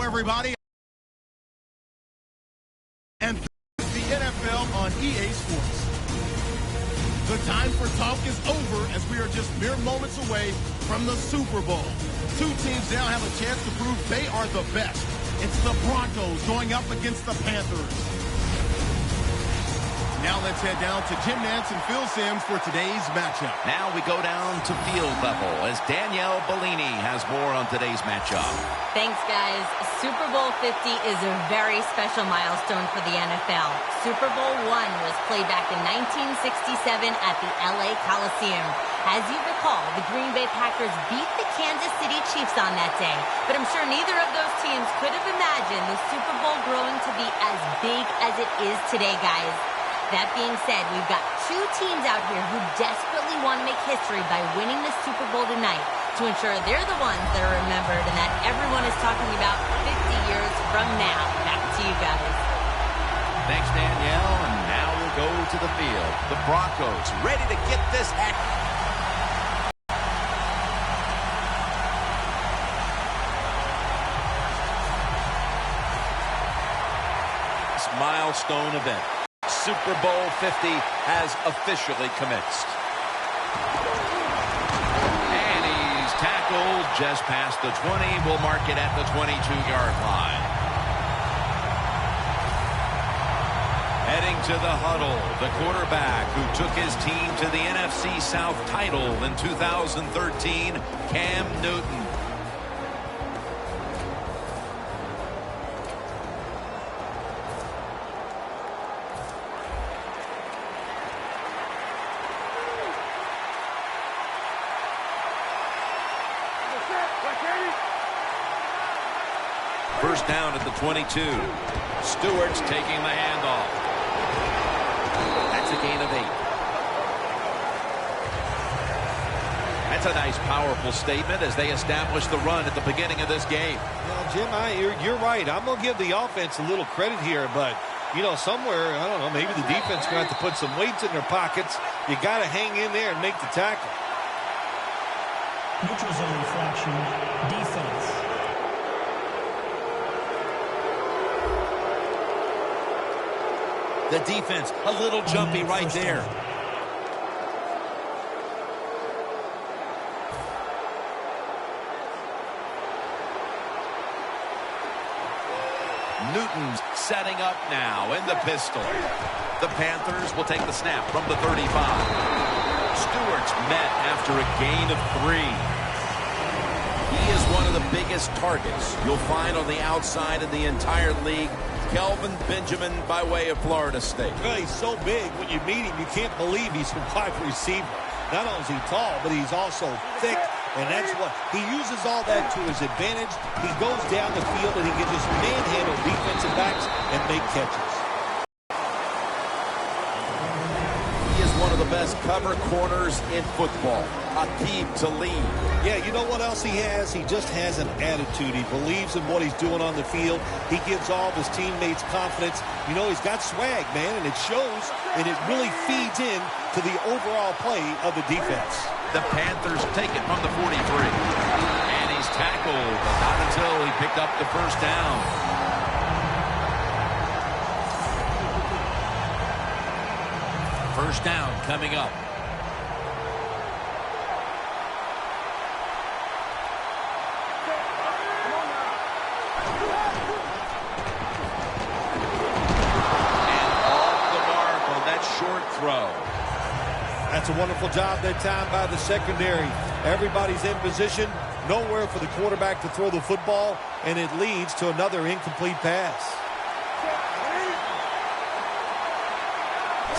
everybody. And the NFL on EA Sports. The time for talk is over as we are just mere moments away from the Super Bowl. Two teams now have a chance to prove they are the best. It's the Broncos going up against the Panthers. Now let's head down to Jim Nantz and Phil Simms for today's matchup. Now we go down to field level as Danielle Bellini has more on today's matchup. Thanks, guys. Super Bowl 50 is a very special milestone for the NFL. Super Bowl I was played back in 1967 at the LA Coliseum. As you recall, the Green Bay Packers beat the Kansas City Chiefs on that day. But I'm sure neither of those teams could have imagined the Super Bowl growing to be as big as it is today, guys. That being said, we've got two teams out here who desperately want to make history by winning the Super Bowl tonight to ensure they're the ones that are remembered and that everyone is talking about 50 years from now. Back to you guys. Thanks, Danielle. And now we'll go to the field. The Broncos ready to get this act. Milestone event. Super Bowl 50 has officially commenced. And he's tackled just past the 20. We'll mark it at the 22-yard line. Heading to the huddle, the quarterback who took his team to the NFC South title in 2013, Cam Newton. First down at the 22. Stewart's taking the handoff. That's a gain of 8. That's a nice, powerful statement as they establish the run at the beginning of this game. Well, Jim, you're right. I'm going to give the offense a little credit here, but, you know, somewhere, I don't know, maybe the defense is going to have to put some weights in their pockets. You got to hang in there and make the tackle. Neutral zone infraction, defense. The defense, a little jumpy right there. Newton's setting up now in the pistol. The Panthers will take the snap from the 35. Stewart's met after a gain of 3. He is one of the biggest targets you'll find on the outside in the entire league. Kelvin Benjamin by way of Florida State. Well, he's so big, when you meet him, you can't believe he's a wide receiver. Not only is he tall, but he's also thick, and that's what he uses all that to his advantage. He goes down the field, and he can just manhandle defensive backs and make catches. He is one of the best cover corners in football. Aqib Talib. Yeah, you know what else he has? He just has an attitude. He believes in what he's doing on the field. He gives all of his teammates confidence. You know, he's got swag, man, and it shows, and it really feeds in to the overall play of the defense. The Panthers take it from the 43. And he's tackled, but not until he picked up the first down. First down coming up. Throw. That's a wonderful job that time by the secondary. Everybody's in position, nowhere for the quarterback to throw the football, and it leads to another incomplete pass.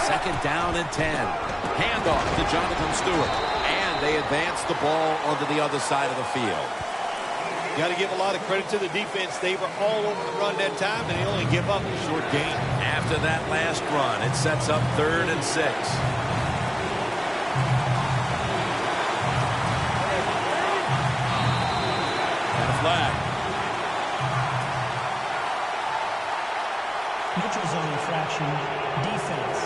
Second down and 10. Handoff to Jonathan Stewart, and they advance the ball onto the other side of the field. Got to give a lot of credit to the defense. They were all over the run that time, and they only give up a short gain. After that last run, it sets up 3rd and 6. And a flag. Neutral zone infraction, defense.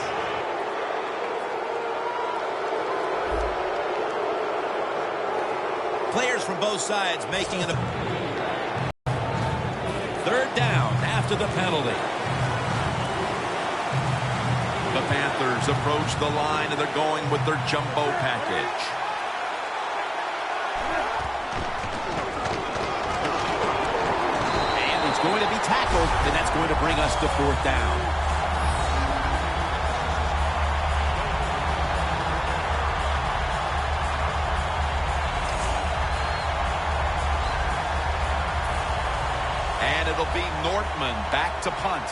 Players from both sides making an... third down after the penalty. The Panthers approach the line, and they're going with their jumbo package. And he's going to be tackled, and that's going to bring us to fourth down. And it'll be Nortman back to punt.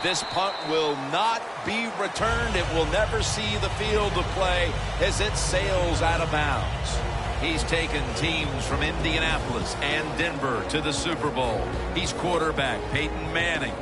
This punt will not be returned. It will never see the field of play as it sails out of bounds. He's taken teams from Indianapolis and Denver to the Super Bowl. He's quarterback Peyton Manning.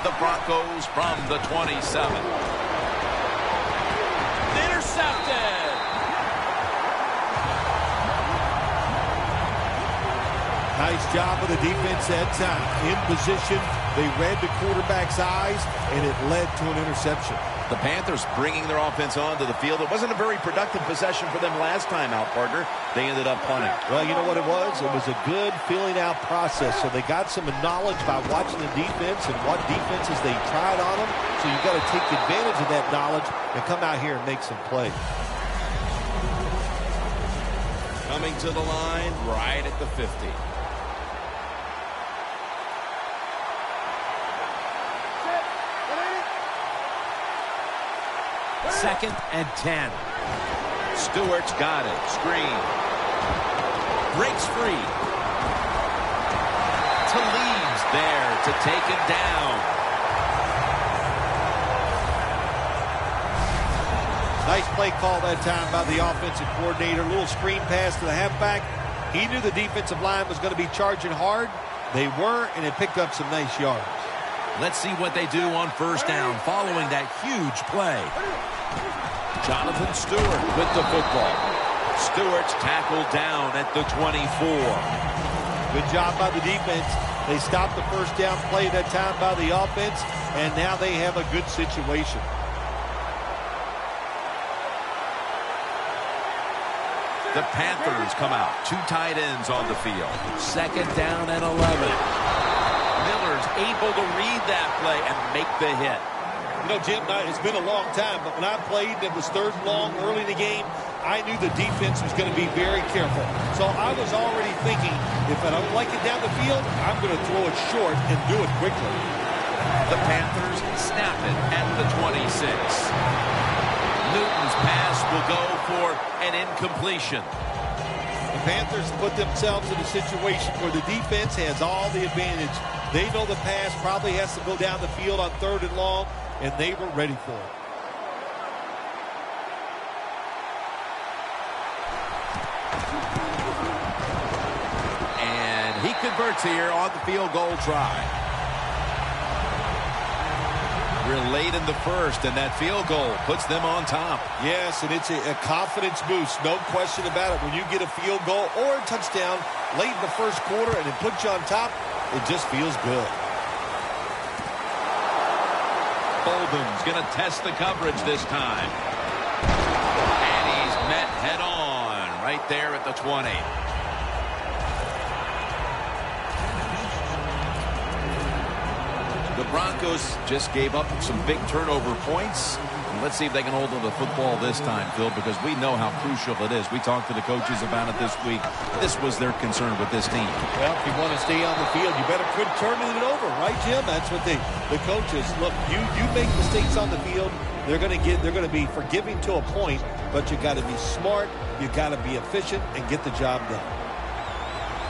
The Broncos from the 27. Intercepted. Nice job of the defense that time. In position, they read the quarterback's eyes, and it led to an interception. The Panthers bringing their offense onto the field. It wasn't a very productive possession for them last time out, partner. They ended up punting. Well, you know what it was? It was a good filling out process. So they got some knowledge by watching the defense and what defenses they tried on them. So you've got to take advantage of that knowledge and come out here and make some plays. Coming to the line right at the 50. Second and 10. Stewart's got it. Screen. Breaks free. Talib's there to take him down. Nice play call that time by the offensive coordinator. A little screen pass to the halfback. He knew the defensive line was going to be charging hard. They were, and it picked up some nice yards. Let's see what they do on first down following that huge play. Jonathan Stewart with the football. Stewart's tackled down at the 24. Good job by the defense. They stopped the first down play that time by the offense, and now they have a good situation. The Panthers come out. Two tight ends on the field. Second down and 11. Miller's able to read that play and make the hit. You know, Jim, it's been a long time, but when I played and it was third and long early in the game, I knew the defense was going to be very careful. So I was already thinking, if I don't like it down the field, I'm going to throw it short and do it quickly. The Panthers snap it at the 26. Newton's pass will go for an incompletion. The Panthers put themselves in a situation where the defense has all the advantage. They know the pass probably has to go down the field on third and long, and they were ready for it. And he converts here on the field goal try. We're late in the first, and that field goal puts them on top. Yes, and it's a confidence boost, no question about it. When you get a field goal or a touchdown late in the first quarter and it puts you on top, it just feels good. Bolden's going to test the coverage this time. And he's met head on right there at the 20. The Broncos just gave up some big turnover points. Let's see if they can hold on to the football this time, Phil, because we know how crucial it is. We talked to the coaches about it this week. This was their concern with this team. Well, if you want to stay on the field, you better quit turning it over, right, Jim? That's what the coaches look. You make mistakes on the field, they're going to be forgiving to a point, but you got to be smart, you got to be efficient, and get the job done.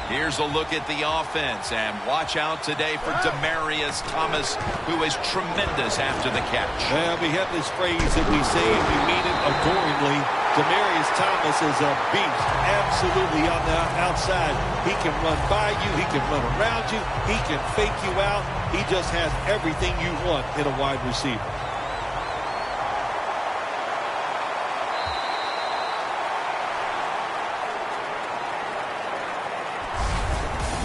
Here's a look at the offense, and watch out today for Demaryius Thomas, who is tremendous after the catch. Well, we have this phrase that we say and we mean it adoringly. Demaryius Thomas is a beast, absolutely on the outside. He can run by you, he can run around you, he can fake you out. He just has everything you want in a wide receiver.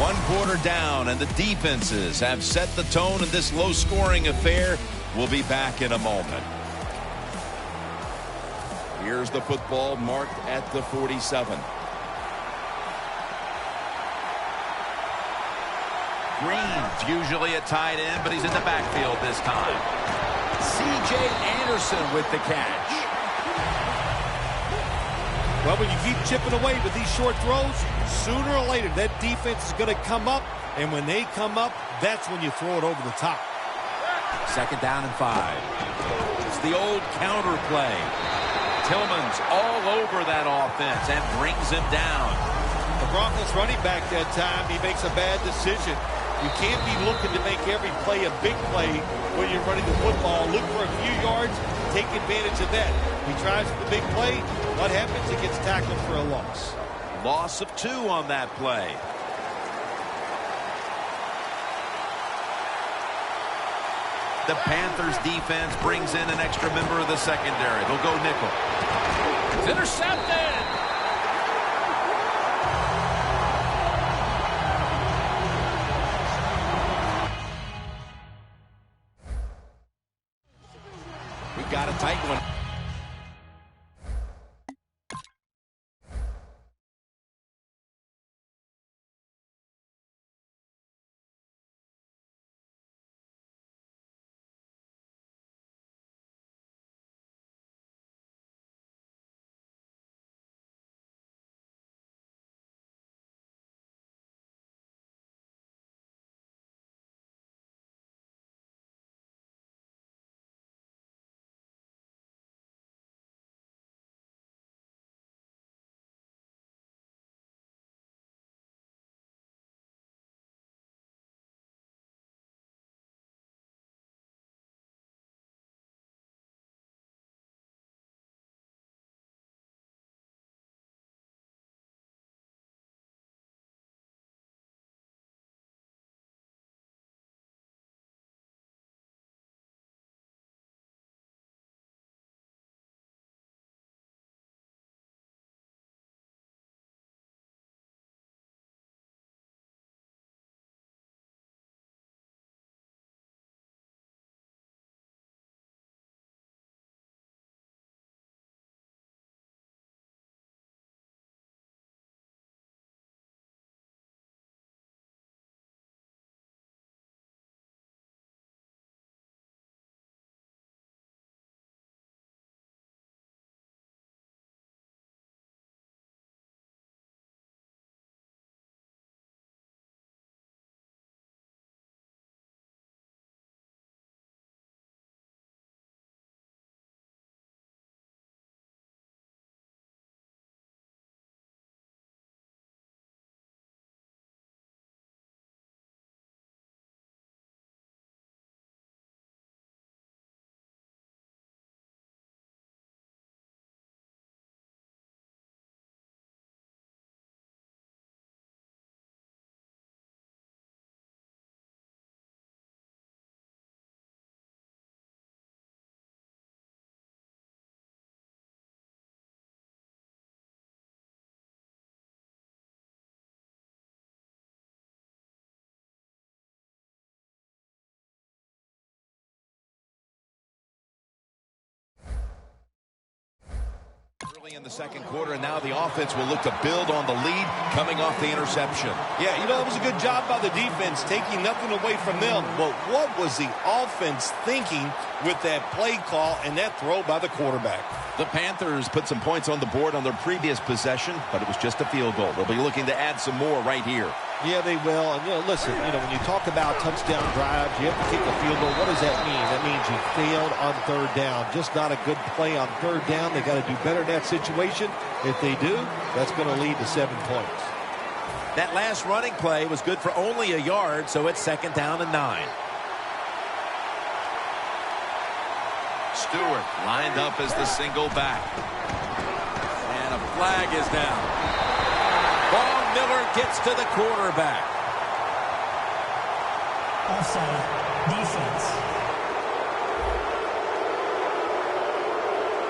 One quarter down, and the defenses have set the tone in this low-scoring affair. We'll be back in a moment. Here's the football marked at the 47. Green's usually a tight end, but he's in the backfield this time. C.J. Anderson with the catch. Well, when you keep chipping away with these short throws, sooner or later that defense is going to come up, and when they come up, that's when you throw it over the top. 2nd down and 5. It's the old counter play. Tillman's all over that offense and brings him down. The Broncos running back that time, he makes a bad decision. You can't be looking to make every play a big play when you're running the football. Look for a few yards, take advantage of that. He tries for the big play. What happens? He gets tackled for a loss. Loss of 2 on that play. The Panthers defense brings in an extra member of the secondary. They'll go nickel. It's intercepted. We got a tight one. Early in the second quarter, and now the offense will look to build on the lead coming off the interception. Yeah, you know, it was a good job by the defense, taking nothing away from them. But what was the offense thinking with that play call and that throw by the quarterback? The Panthers put some points on the board on their previous possession, but it was just a field goal. They'll be looking to add some more right here. Yeah, they will. And, listen, when you talk about touchdown drives, you have to kick a field goal. What does that mean? That means you failed on 3rd down. Just not a good play on 3rd down. They got to do better in that situation. If they do, that's going to lead to 7 points. That last running play was good for only a yard, so it's 2nd down and 9. Stewart lined up as the single back. And a flag is down. Vaughn Miller gets to the quarterback. Offside. Defense.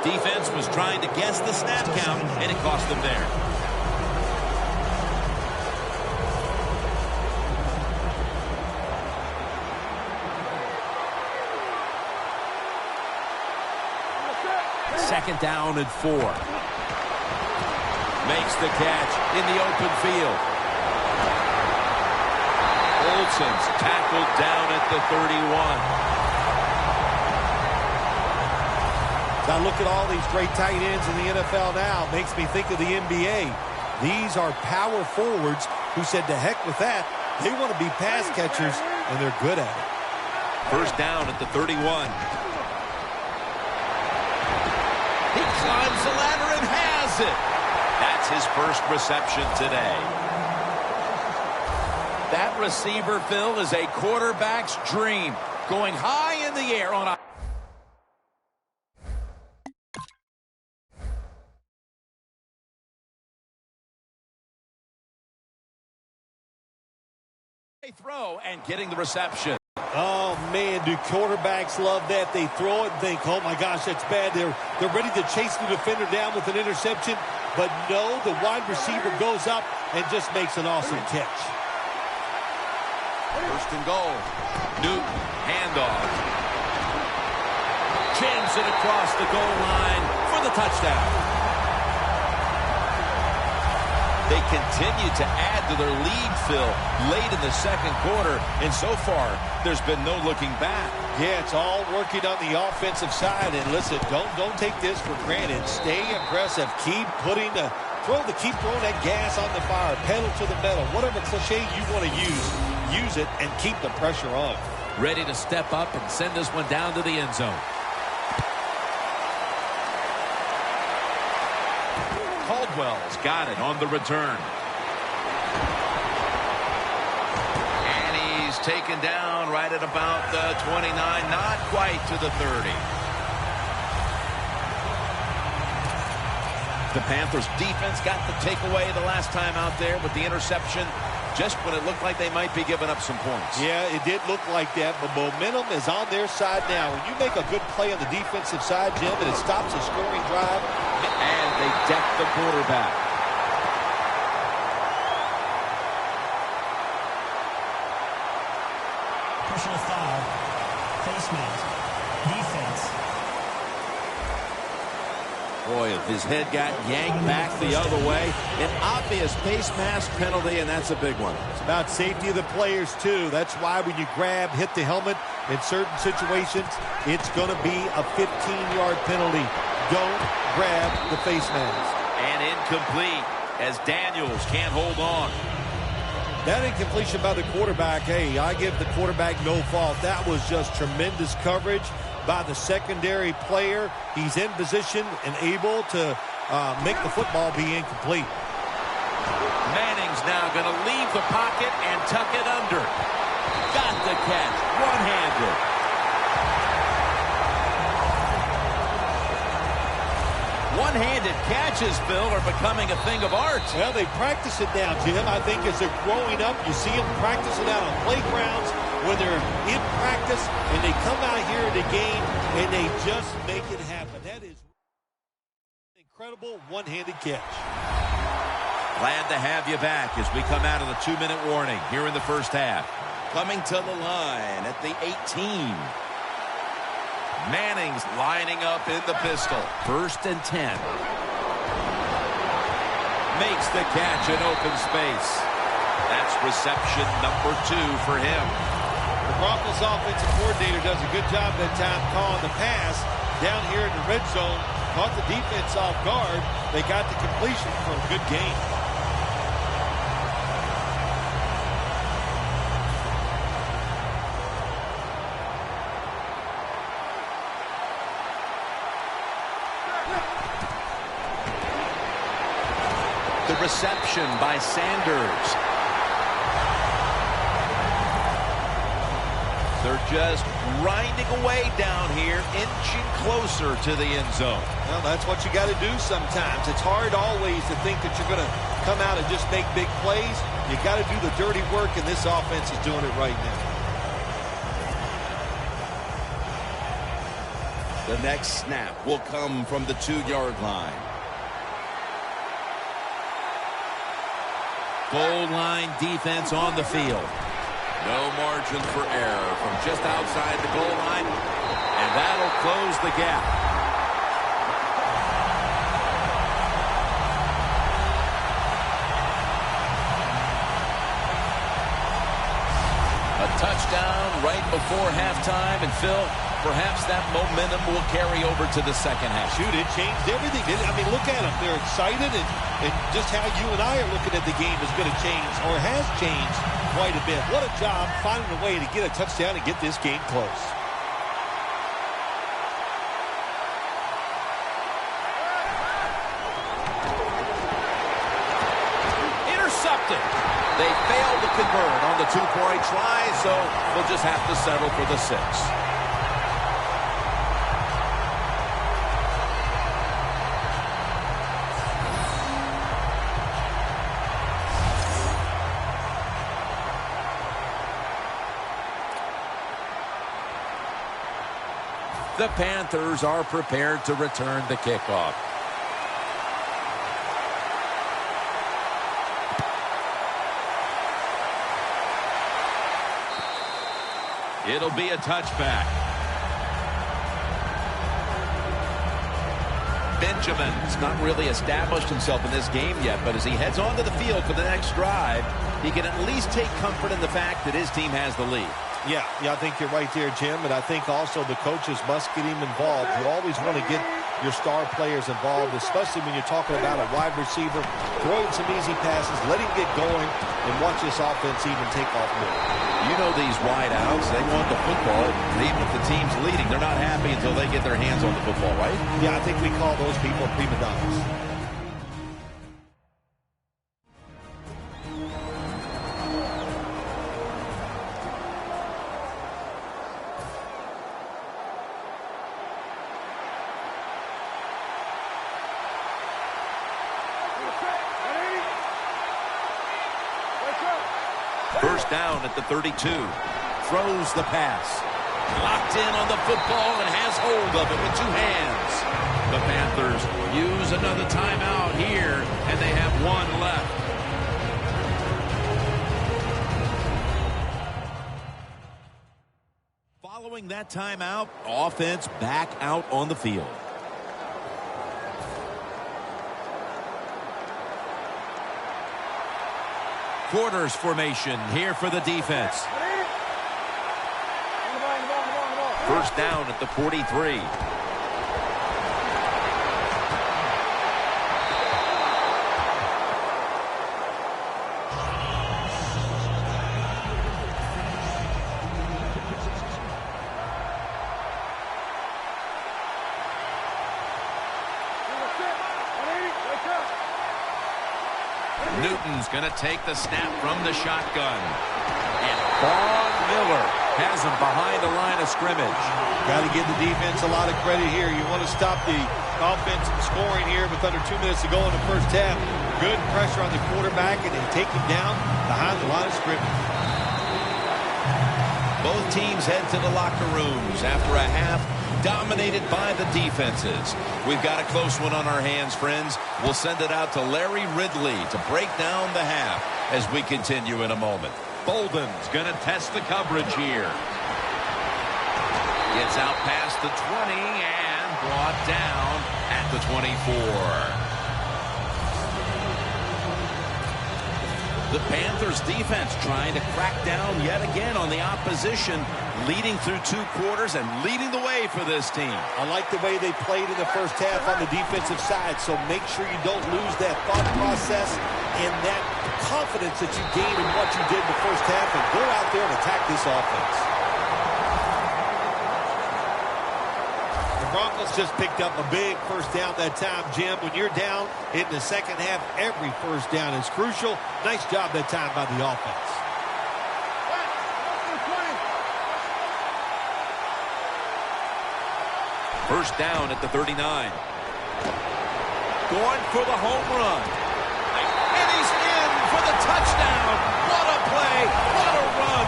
Defense was trying to guess the snap count, and it cost them there. Second down and 4. Makes the catch in the open field. Olsen's tackled down at the 31. Now look at all these great tight ends in the NFL now. Makes me think of the NBA. These are power forwards who said to heck with that. They want to be pass catchers, and they're good at it. First down at the 31. He climbs the ladder and has it. That's his first reception today. That receiver, Phil, is a quarterback's dream. Going high in the air on a... throw and getting the reception. Oh, man, do quarterbacks love that. They throw it and think, oh, my gosh, that's bad. They're ready to chase the defender down with an interception. But no, the wide receiver goes up and just makes an awesome catch. First and goal. Newton, handoff. Jams it across the goal line for the touchdown. They continue to add to their lead, Phil, late in the second quarter. And so far, there's been no looking back. Yeah, it's all working on the offensive side. And listen, don't take this for granted. Stay aggressive. Keep throwing that gas on the fire. Pedal to the metal. Whatever cliche you want to use it and keep the pressure on. Ready to step up and send this one down to the end zone. Caldwell's got it on the return. And he's taken down right at about the 29, not quite to the 30. The Panthers defense got the takeaway the last time out there with the interception, just when it looked like they might be giving up some points. Yeah, it did look like that, but momentum is on their side now. When you make a good play on the defensive side, Jim, and it stops a scoring drive. And they deck the quarterback. Personal foul. Face mask. Defense. Boy, if his head got yanked back the other way, an obvious face mask penalty, and that's a big one. It's about safety of the players, too. That's why when you hit the helmet in certain situations, it's going to be a 15-yard penalty. Don't grab the face mask. And incomplete as Daniels can't hold on. That incompletion by the quarterback, hey, I give the quarterback no fault. That was just tremendous coverage by the secondary player. He's in position and able to make the football be incomplete. Manning's now going to leave the pocket and tuck it under. Got the catch, one-handed. One-handed catches, Phil, are becoming a thing of art. Well, they practice it now, Jim. I think as they're growing up, you see them practicing out on playgrounds when they're in practice, and they come out here in the game, and they just make it happen. That is an incredible one-handed catch. Glad to have you back as we come out of the 2-minute warning here in the first half. Coming to the line at the 18. Manning's lining up in the pistol. 1st and 10. Makes the catch in open space. That's reception number 2 for him. The Broncos offensive coordinator does a good job that time calling the pass down here in the red zone. Caught the defense off guard. They got the completion for a good game. The reception by Sanders. They're just grinding away down here, inching closer to the end zone. Well, that's what you got to do sometimes. It's hard always to think that you're going to come out and just make big plays. You got to do the dirty work, and this offense is doing it right now. The next snap will come from the 2-yard line. Goal line defense on the field. No margin for error from just outside the goal line, and that'll close the gap. A touchdown right before halftime, and Phil, perhaps that momentum will carry over to the second half. Shoot, it changed everything. I mean, look at them. They're excited, and just how you and I are looking at the game is going to change, or has changed quite a bit. What a job finding a way to get a touchdown and get this game close. Intercepted. They failed to convert on the 2-point try, so we'll just have to settle for the 6. The Panthers are prepared to return the kickoff. It'll be a touchback. Benjamin's not really established himself in this game yet, but as he heads onto the field for the next drive, he can at least take comfort in the fact that his team has the lead. Yeah, I think you're right there, Jim, and I think also the coaches must get him involved. You always want to get your star players involved, especially when you're talking about a wide receiver. Throw him some easy passes, let him get going, and watch this offense even take off more. You know these wide outs, they want the football. Even if the team's leading, they're not happy until they get their hands on the football, right? Yeah, I think we call those people prima donnas. First down at the 32. Throws the pass. Locked in on the football and has hold of it with 2 hands. The Panthers use another timeout here, and they have 1 left. Following that timeout, offense back out on the field. Quarters formation here for the defense. First down at the 43. Newton's going to take the snap from the shotgun. And Vaughn Miller has him behind the line of scrimmage. Got to give the defense a lot of credit here. You want to stop the offense from scoring here with under 2 minutes to go in the first half. Good pressure on the quarterback, and they take him down behind the line of scrimmage. Both teams head to the locker rooms after a half dominated by the defenses. We've got a close one on our hands, friends. We'll send it out to Larry Ridley to break down the half as we continue in a moment. Bolden's going to test the coverage here. Gets out past the 20 and brought down at the 24. The Panthers defense trying to crack down yet again on the opposition, leading through 2 quarters and leading the way for this team. I like the way they played in the first half on the defensive side, so make sure you don't lose that thought process and that confidence that you gained in what you did in the first half, and go out there and attack this offense. The Broncos just picked up a big first down that time, Jim. When you're down in the second half, every first down is crucial. Nice job that time by the offense. First down at the 39. Going for the home run. And he's in for the touchdown. What a play. What a run.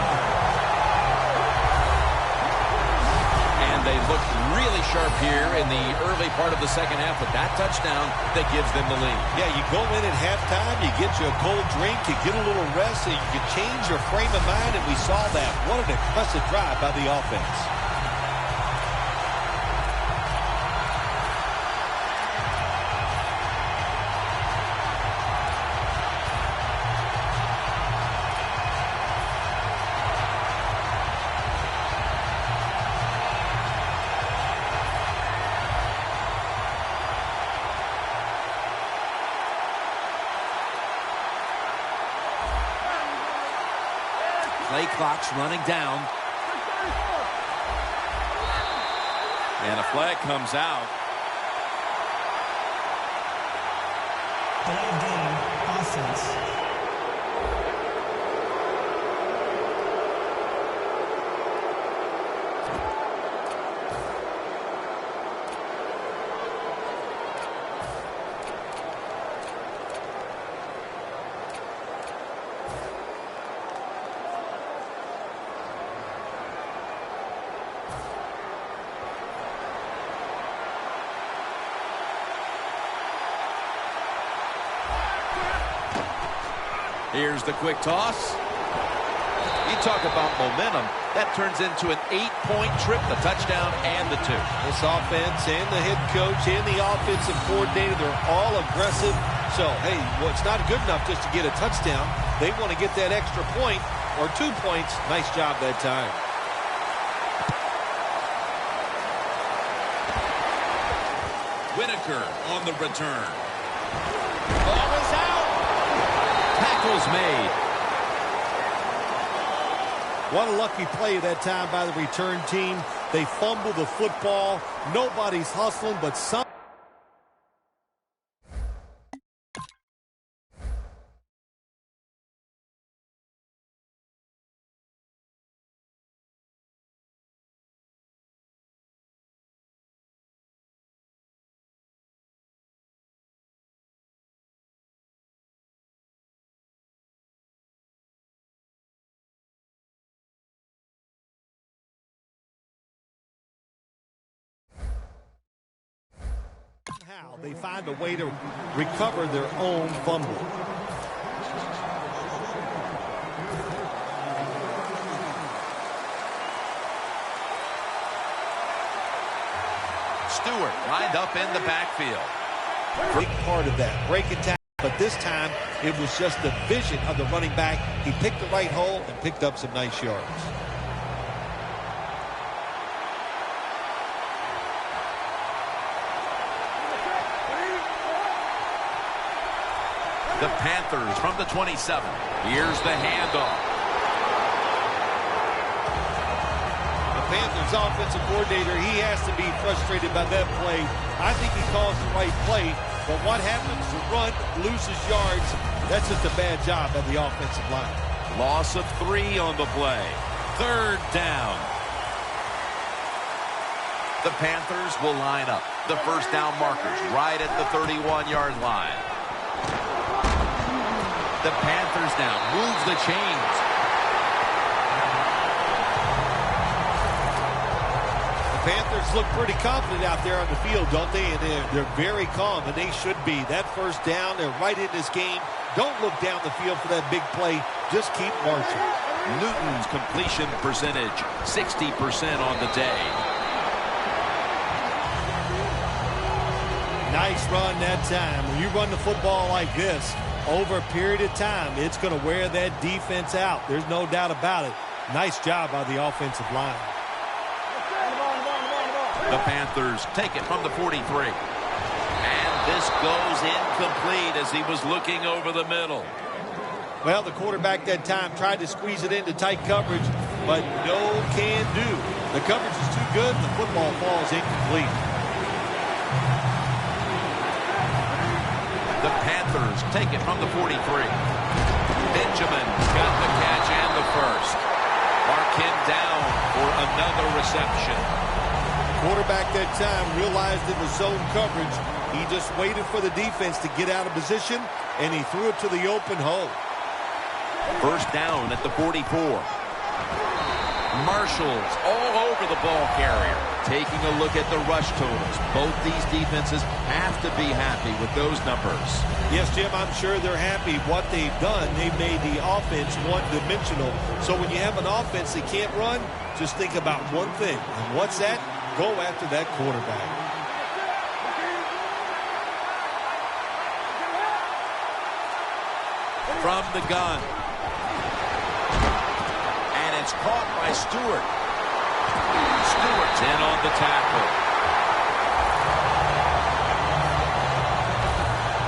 And they look really sharp here in the early part of the second half with that touchdown that gives them the lead. Yeah, you go in at halftime, you get you a cold drink, you get a little rest, and you can change your frame of mind, and we saw that. What an impressive drive by the offense. Play clock's running down. And a flag comes out. Delay of game, offense. Here's the quick toss. You talk about momentum. That turns into an 8-point trip, the touchdown and the 2. This offense and the head coach and the offensive coordinator, they're all aggressive. So, hey, well, it's not good enough just to get a touchdown. They want to get that extra point or 2 points. Nice job that time. Whitaker on the return. Ball is out. Tackle's made. What a lucky play that time by the return team. They fumble the football. Nobody's hustling, but some. How they find a way to recover their own fumble. Stewart lined up in the backfield. Big part of that break attack, but this time it was just the vision of the running back. He picked the right hole and picked up some nice yards. The Panthers from the 27. Here's the handoff. The Panthers offensive coordinator, he has to be frustrated by that play. I think he calls the right play, but what happens to run, loses yards, that's just a bad job by the offensive line. Loss of 3 on the play. Third down. The Panthers will line up. The first down markers right at the 31-yard line. The Panthers now moves the chains. The Panthers look pretty confident out there on the field, don't they? And they're very calm, and they should be. That first down, they're right in this game. Don't look down the field for that big play. Just keep marching. Newton's completion percentage, 60% on the day. Nice run that time. When you run the football like this, over a period of time, it's going to wear that defense out. There's no doubt about it. Nice job by the offensive line. The Panthers take it from the 43. And this goes incomplete as he was looking over the middle. Well, the quarterback that time tried to squeeze it into tight coverage, but no can do. The coverage is too good, and the football falls incomplete. The Panthers take it from the 43. Benjamin got the catch and the first. Mark him down for another reception. quarterback that time realized it was zone coverage. He just waited for the defense to get out of position, and he threw it to the open hole. First down at the 44. Marshall's all over the ball carrier. Taking a look at the rush totals. Both these defenses have to be happy with those numbers. Yes, Jim, I'm sure they're happy. What they've done, they've made the offense one-dimensional. So when you have an offense that can't run, just think about one thing. And what's that? Go after that quarterback. From the gun. And it's caught by Stewart. Stewart's in on the tackle.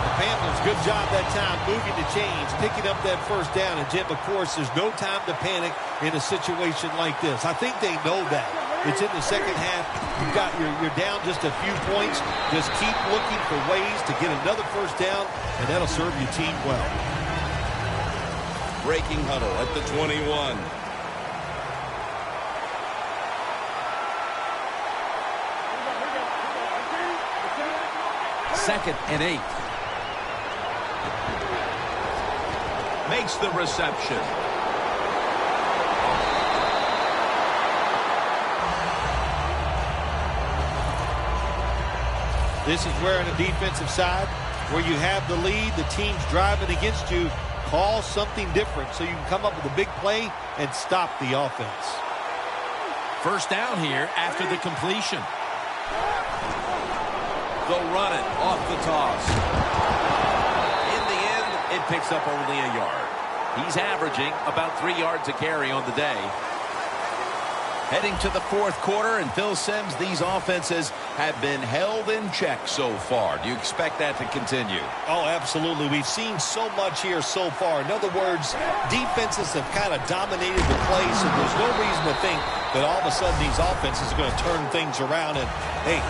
The Panthers, good job that time moving the chains, picking up that first down. And, Jim, of course, there's no time to panic in a situation like this. I think they know that. It's in the second half. You're down just a few points. Just keep looking for ways to get another first down, and that'll serve your team well. Breaking huddle at the 21. Second and 8. Makes the reception. This is where on the defensive side, where you have the lead, the team's driving against you, call something different so you can come up with a big play and stop the offense. First down here after the completion. They'll run it off the toss. In the end, it picks up only a yard. He's averaging about 3 yards a carry on the day. Heading to the fourth quarter, and Phil Simms, these offenses have been held in check so far. Do you expect that to continue? Oh, absolutely. We've seen so much here so far. In other words, defenses have kind of dominated the play, so there's no reason to think that all of a sudden these offenses are going to turn things around. And, hey,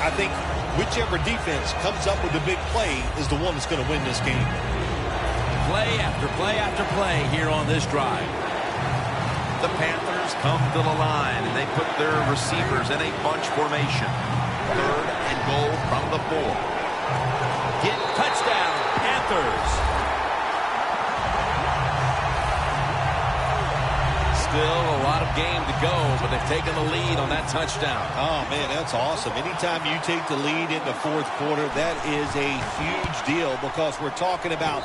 I think whichever defense comes up with the big play is the one that's going to win this game. Play after play after play here on this drive. The Panthers come to the line, and they put their receivers in a bunch formation. Third and goal from the 4. Get touchdown, Panthers. Still a lot of game to go, but they've taken the lead on that touchdown. Oh, man, that's awesome. Anytime you take the lead in the fourth quarter, that is a huge deal because we're talking about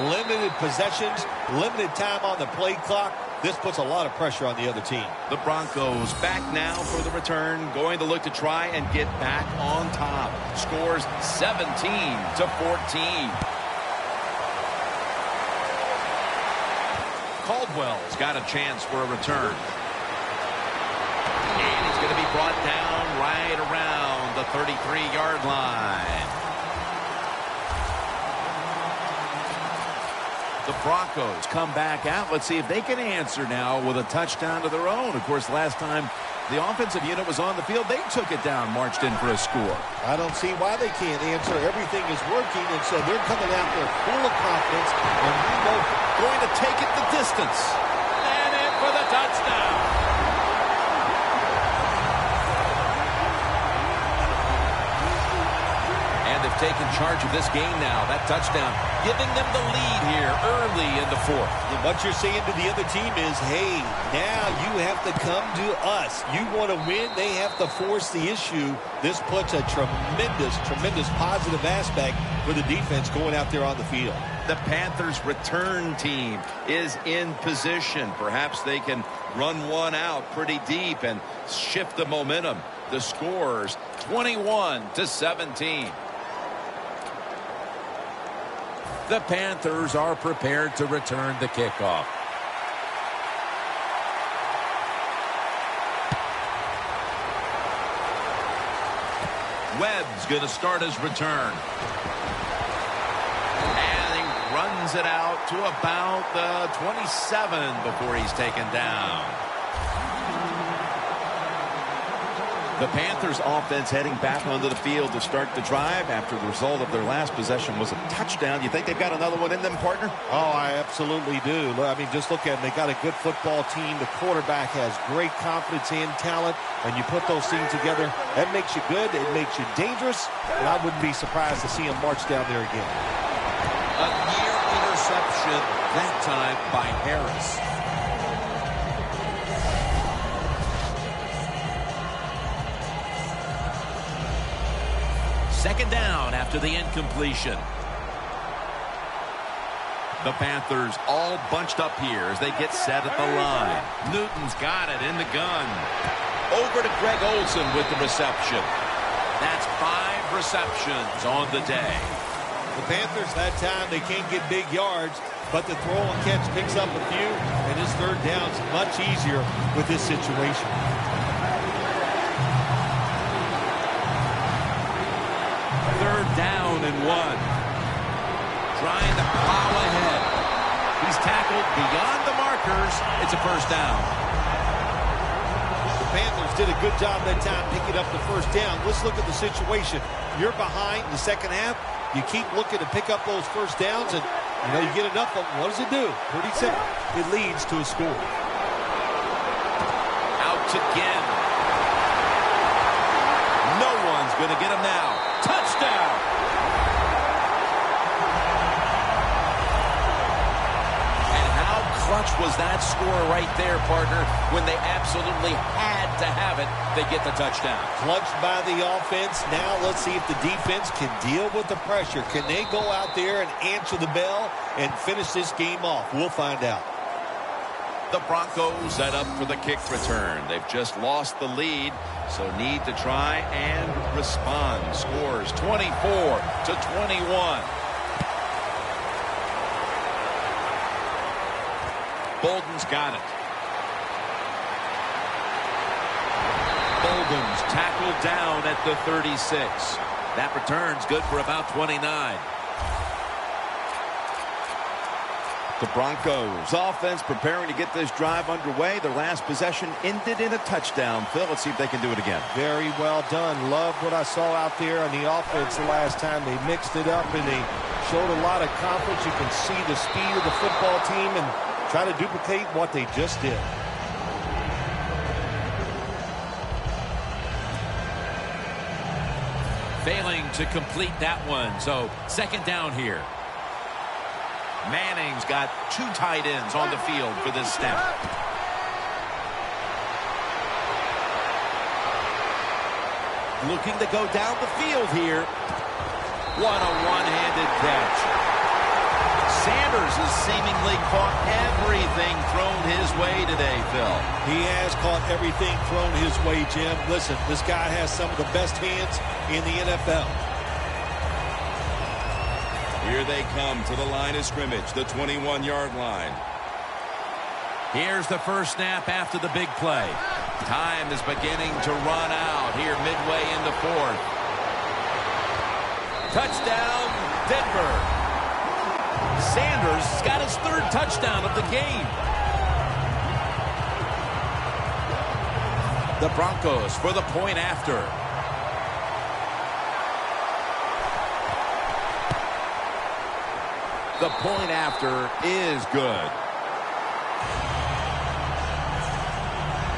limited possessions, limited time on the play clock. This puts a lot of pressure on the other team. The Broncos back now for the return, going to look to try and get back on top. Scores 17-14. Caldwell's got a chance for a return. And he's going to be brought down right around the 33-yard line. The Broncos come back out. Let's see if they can answer now with a touchdown of their own. Of course, last time the offensive unit was on the field, they took it down, marched in for a score. I don't see why they can't answer. Everything is working, and so they're coming out there full of confidence, and we know going to take it the distance. And in for the touchdown. And they've taken charge of this game now. That touchdown giving them the lead here early in the fourth. And what you're saying to the other team is, hey, now you have to come to us. You want to win, they have to force the issue. This puts a tremendous positive aspect for the defense going out there on the field. The Panthers return team is in position. Perhaps they can run one out pretty deep and shift the momentum. The scores 21-17. The Panthers are prepared to return the kickoff. Webb's going to start his return. And he runs it out to about the 27 before he's taken down. The Panthers offense heading back onto the field to start the drive after the result of their last possession was a touchdown. You think they've got another one in them, partner? Oh, I absolutely do. I mean, just look at them. They got a good football team. The quarterback has great confidence and talent. And you put those things together, that makes you good. It makes you dangerous. And I wouldn't be surprised to see him march down there again. A near interception, that time by Harris. Second down after the incompletion. The Panthers all bunched up here as they get set at the line. Newton's got it in the gun. Over to Greg Olsen with the reception. That's 5 receptions on the day. The Panthers, that time, they can't get big yards, but the throw and catch picks up a few, and his third down's much easier with this situation. Third down and 1. Trying to plow ahead. He's tackled beyond the markers. It's a first down. The Panthers did a good job that time picking up the first down. Let's look at the situation. You're behind in the second half. You keep looking to pick up those first downs, and you get enough of them. What does it do? Pretty simple. It leads to a score. Out again. No one's going to get him now. Touchdown! And how clutch was that score right there, partner? When they absolutely had to have it, they get the touchdown. Clutched by the offense. Now let's see if the defense can deal with the pressure. Can they go out there and answer the bell and finish this game off? We'll find out. The Broncos set up for the kick return. They've just lost the lead, so need to try and respond. Scores 24-21. Bolden's got it. Bolden's tackled down at the 36. That return's good for about 29. The Broncos offense preparing to get this drive underway. Their last possession ended in a touchdown. Phil, let's see if they can do it again. Very well done. Love what I saw out there on the offense the last time. They mixed it up and they showed a lot of confidence. You can see the speed of the football team and try to duplicate what they just did. Failing to complete that one. So second down here. Manning's got 2 tight ends on the field for this snap. Looking to go down the field here. What a one-handed catch. Sanders has seemingly caught everything thrown his way today, Phil. He has caught everything thrown his way, Jim. Listen, this guy has some of the best hands in the NFL. Here they come to the line of scrimmage, the 21-yard line. Here's the first snap after the big play. Time is beginning to run out here midway in the fourth. Touchdown, Denver. Sanders has got his 3rd touchdown of the game. The Broncos for the point after. The point after is good.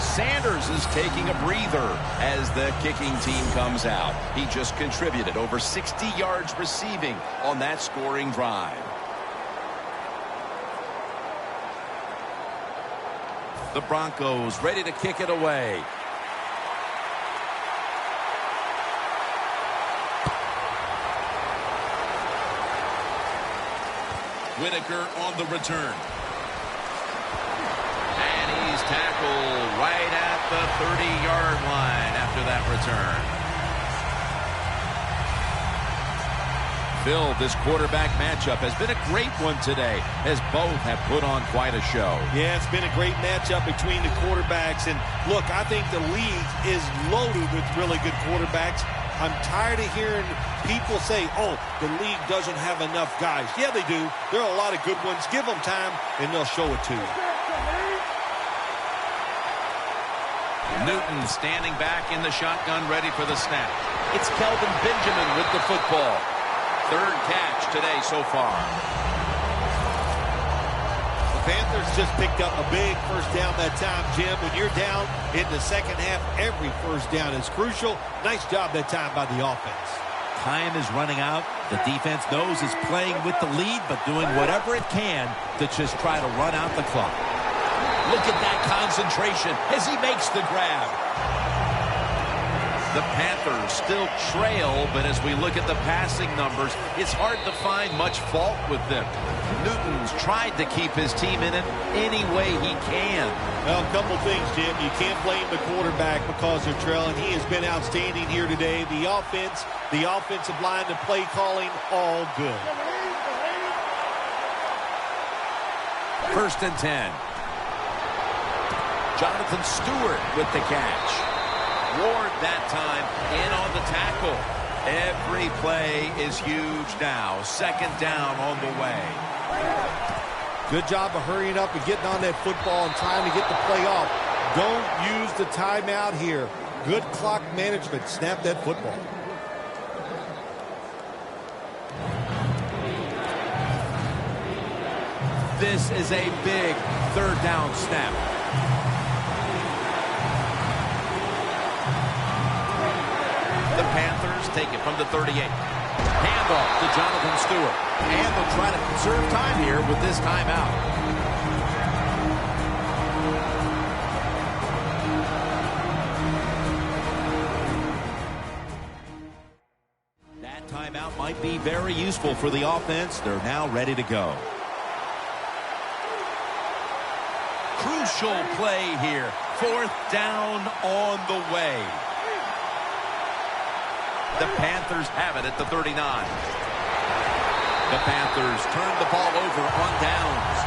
Sanders is taking a breather as the kicking team comes out. He just contributed over 60 yards receiving on that scoring drive. The Broncos ready to kick it away. Whitaker on the return. And he's tackled right at the 30-yard line after that return. Phil, this quarterback matchup has been a great one today, as both have put on quite a show. Yeah, it's been a great matchup between the quarterbacks. And look, I think the league is loaded with really good quarterbacks. I'm tired of hearing people say, oh, the league doesn't have enough guys. Yeah, they do. There are a lot of good ones. Give them time, and they'll show it to you. Newton standing back in the shotgun, ready for the snap. It's Kelvin Benjamin with the football. Third catch today so far. The Panthers just picked up a big first down that time, Jim. When you're down in the second half, every first down is crucial. Nice job that time by the offense. Time is running out. The defense knows it's playing with the lead, but doing whatever it can to just try to run out the clock. Look at that concentration as he makes the grab. The Panthers still trail, but as we look at the passing numbers, it's hard to find much fault with them. Newton's tried to keep his team in it any way he can. Well, a couple things, Jim. You can't blame the quarterback because they're trailing. He has been outstanding here today. The offense, the offensive line, the play calling, all good. 1st and 10. Jonathan Stewart with the catch. Ward that time in on the tackle. Every play is huge now. 2nd down on the way. Good job of hurrying up and getting on that football in time to get the play off. Don't use the timeout here. Good clock management. Snap that football. This is a big 3rd down snap. The Panthers take it from the 38. Handoff to Jonathan Stewart. And they'll try to conserve time here with this timeout. That timeout might be very useful for the offense. They're now ready to go. Crucial play here. 4th down on the way. The Panthers have it at the 39. The Panthers turn the ball over on downs.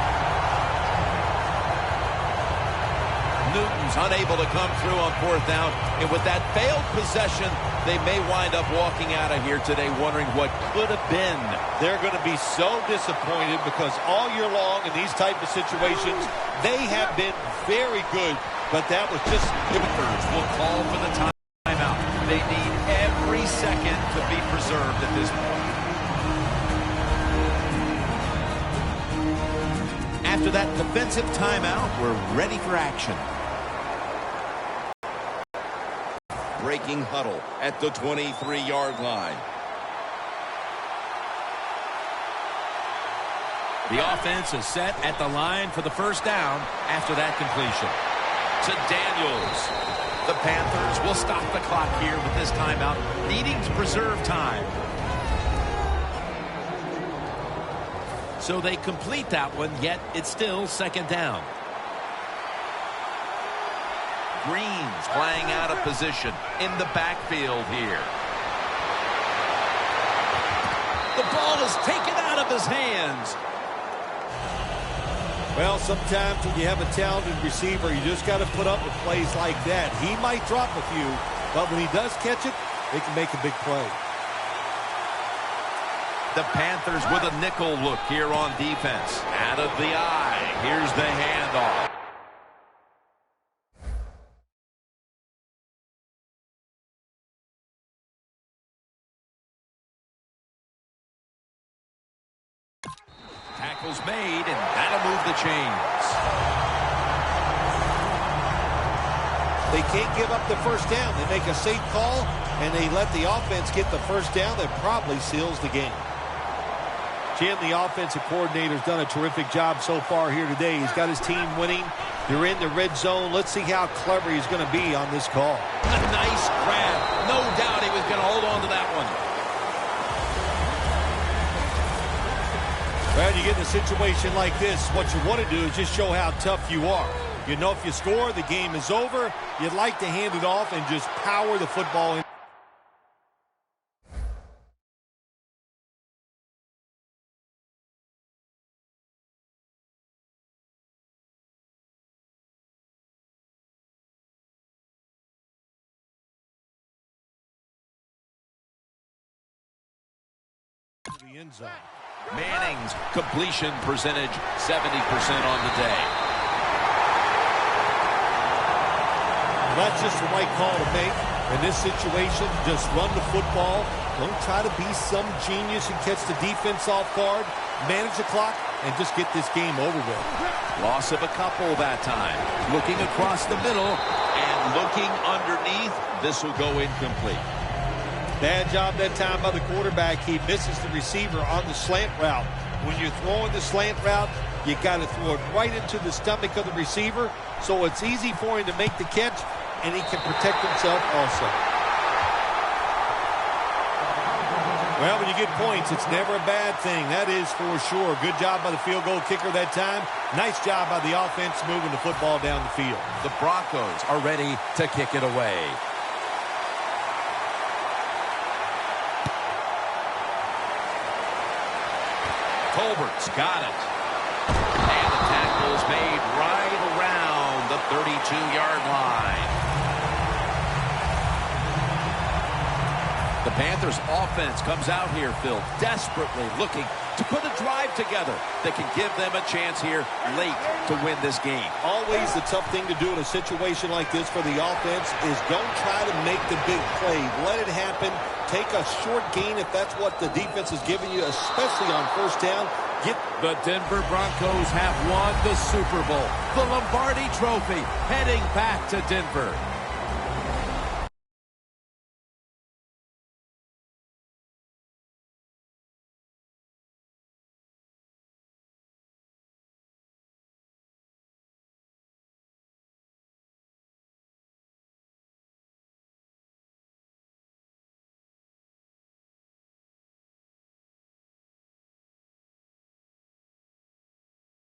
Newton's unable to come through on 4th down. And with that failed possession, they may wind up walking out of here today wondering what could have been. They're going to be so disappointed because all year long in these type of situations, they have been very good. But that was just... Panthers will call for the timeout. They need every second to be preserved at this point. After that defensive timeout, we're ready for action. Breaking huddle at the 23-yard line. The offense is set at the line for the 1st down after that completion. To Daniels. The Panthers will stop the clock here with this timeout, needing to preserve time. So they complete that one, yet it's still 2nd down. Green's playing out of position in the backfield here. The ball is taken out of his hands. Well, sometimes when you have a talented receiver, you just got to put up with plays like that. He might drop a few, but when he does catch it, they can make a big play. The Panthers with a nickel look here on defense. Out of the eye. Here's the handoff. Tackle's made, and that'll move the chains. They can't give up the 1st down. They make a safe call, and they let the offense get the 1st down. That probably seals the game. Jim, the offensive coordinator's done a terrific job so far here today. He's got his team winning. They're in the red zone. Let's see how clever he's going to be on this call. A nice grab. No doubt he was going to hold on to that one. Well, you get in a situation like this, what you want to do is just show how tough you are. You know if you score, the game is over. You'd like to hand it off and just power the football in. The end zone. Manning's completion percentage 70% on the day. That's just the right call to make. In this situation, just run the football. Don't try to be some genius and catch the defense off guard. Manage the clock and just get this game over with. Loss of a couple that time. Looking across the middle and looking underneath. This will go incomplete. Bad job that time by the quarterback. He misses the receiver on the slant route. When you're throwing the slant route, you got to throw it right into the stomach of the receiver, so it's easy for him to make the catch, and he can protect himself also. Well, when you get points, it's never a bad thing. That is for sure. Good job by the field goal kicker that time. Nice job by the offense moving the football down the field. The Broncos are ready to kick it away. Colbert's got it. And the tackle's made right around the 32-yard line. The Panthers offense comes out here, Phil, desperately looking to put a drive together that can give them a chance here late to win this game. Always the tough thing to do in a situation like this for the offense is don't try to make the big play. Let it happen. Take a short gain if that's what the defense is giving you, especially on first down. The Denver Broncos have won the Super Bowl. The Lombardi Trophy heading back to Denver.